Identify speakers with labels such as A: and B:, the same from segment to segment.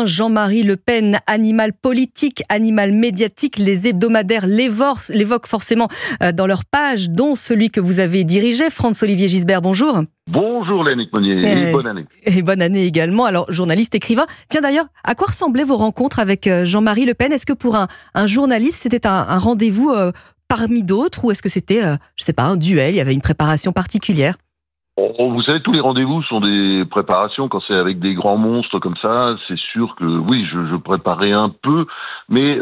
A: Jean-Marie Le Pen, animal politique, animal médiatique, les hebdomadaires l'évoquent forcément dans leurs pages, dont celui que vous avez dirigé, Franz-Olivier Gisbert, bonjour.
B: Bonjour Lénique Monnier, et bonne année.
A: Et bonne année également. Alors, journaliste, écrivain. Tiens d'ailleurs, à quoi ressemblaient vos rencontres avec Jean-Marie Le Pen? Est-ce que pour un journaliste, c'était un rendez-vous parmi d'autres, ou est-ce que c'était, je sais pas, un duel, il y avait une préparation particulière?
B: Vous savez, tous les rendez-vous sont des préparations. Quand c'est avec des grands monstres comme ça, c'est sûr que oui, je préparais un peu, mais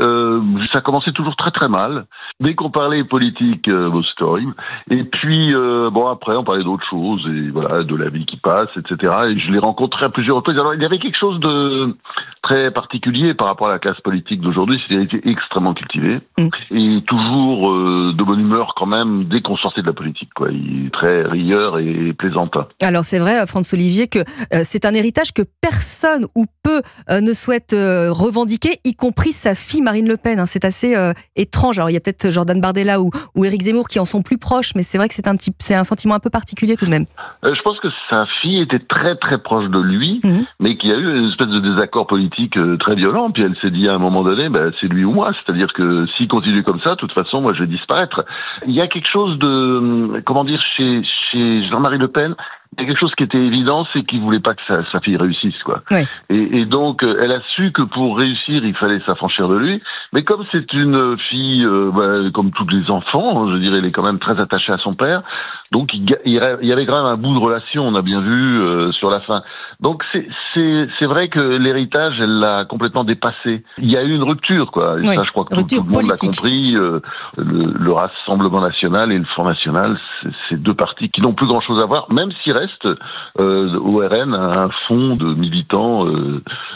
B: ça commençait toujours très très mal. Dès qu'on parlait politique, c'était horrible. Et puis après, on parlait d'autres choses, et voilà, de la vie qui passe, etc. Et je l'ai rencontré à plusieurs reprises. Alors, il y avait quelque chose de très particulier par rapport à la classe politique d'aujourd'hui, c'est qu'il a été extrêmement cultivé et toujours de bonne humeur quand même dès qu'on sortait de la politique, quoi. Il est très rieur et plaisantin. Alors
A: c'est vrai, Franz-Olivier, que c'est un héritage que personne ou peu ne souhaite revendiquer, y compris sa fille Marine Le Pen. C'est assez étrange. Alors il y a peut-être Jordan Bardella ou Éric Zemmour qui en sont plus proches, mais c'est vrai que c'est un sentiment un peu particulier tout de même.
B: Je pense que sa fille était très très proche de lui, mais qu'il y a eu une espèce de désaccord politique très violent, puis elle s'est dit à un moment donné, c'est lui ou moi, c'est-à-dire que s'il continue comme ça, de toute façon, moi je vais disparaître. Il y a quelque chose de, chez Jean-Marie Le Pen, il y a quelque chose qui était évident, c'est qu'il voulait pas que sa fille réussisse, quoi. Oui. Et donc, elle a su que pour réussir, il fallait s'affranchir de lui. Mais comme c'est une fille, comme tous les enfants, je dirais, elle est quand même très attachée à son père. Donc, il y avait quand même un bout de relation, on a bien vu sur la fin. Donc, c'est vrai que l'héritage, elle l'a complètement dépassé. Il y a eu une rupture, quoi. Et ça, je crois que tout le monde l'a compris. Le Rassemblement national et le Front national, c'est deux partis qui n'ont plus grand-chose à voir, même s'il reste au RN un fond de militants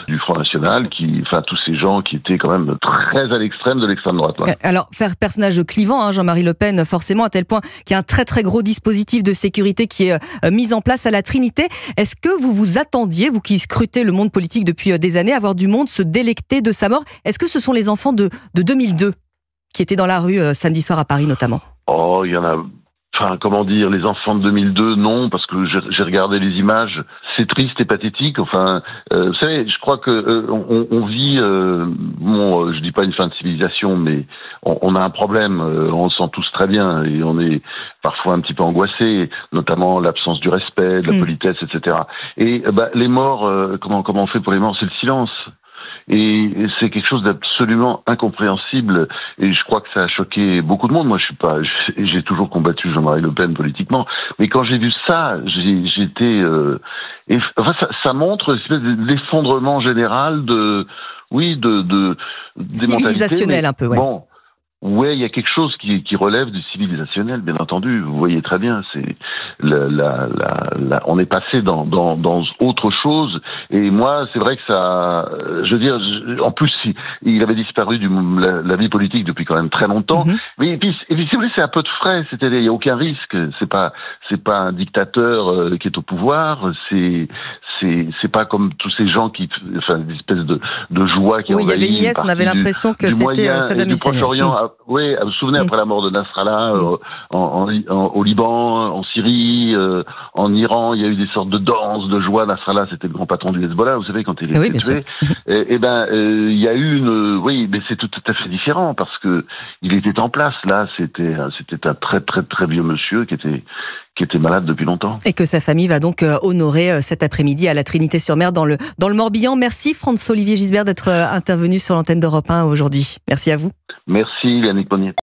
B: du Front national, tous ces gens qui étaient quand même très à l'extrême de l'extrême droite. Là.
A: Alors, faire personnage clivant, Jean-Marie Le Pen, forcément, à tel point qu'il y a un très très gros dispositif de sécurité qui est mis en place à la Trinité. Est-ce que vous vous attendiez, vous qui scrutez le monde politique depuis des années, à voir du monde se délecter de sa mort? Est-ce que ce sont les enfants de 2002 qui étaient dans la rue samedi soir à Paris notamment?
B: Oh, il y en a... les enfants de 2002, non, parce que j'ai regardé les images, c'est triste et pathétique. Vous savez, je crois que on vit, je dis pas une fin de civilisation, mais on a un problème, on le sent tous très bien, et on est parfois un petit peu angoissé, notamment l'absence du respect, de la politesse, etc. Et les morts, comment on fait pour les morts? C'est le silence. Et c'est quelque chose d'absolument incompréhensible, et je crois que ça a choqué beaucoup de monde. Moi, j'ai toujours combattu Jean-Marie Le Pen politiquement, mais quand j'ai vu ça, j'étais, ça montre une espèce d'effondrement général
A: civilisationnel un peu, ouais.
B: Bon. Ouais, il y a quelque chose qui relève du civilisationnel, bien entendu. Vous voyez très bien, c'est on est passé dans autre chose. Et moi, c'est vrai que ça, en plus, il avait disparu la vie politique depuis quand même très longtemps. Mais puis, si vous voulez, c'est un peu de frais. C'est-à-dire, il y a aucun risque. C'est pas un dictateur qui est au pouvoir. C'est pas comme tous ces gens une espèce de joie qui
A: il y avait une liesse, on avait l'impression que c'était Saddam Hussein.
B: Vous vous souvenez, après la mort de Nasrallah, au Liban, en Syrie, en Iran, il y a eu des sortes de danses, de joie. Nasrallah, c'était le grand patron du Hezbollah, vous savez, quand il était tué. Il y a eu mais c'est tout à fait différent, parce que il était en place. Là, c'était un très très très vieux monsieur qui était malade depuis longtemps.
A: Et que sa famille va donc honorer cet après-midi à la Trinité-sur-Mer dans le Morbihan. Merci Franz-Olivier Gisbert d'être intervenu sur l'antenne d'Europe 1 aujourd'hui. Merci à vous.
B: Merci Lénique Monnier.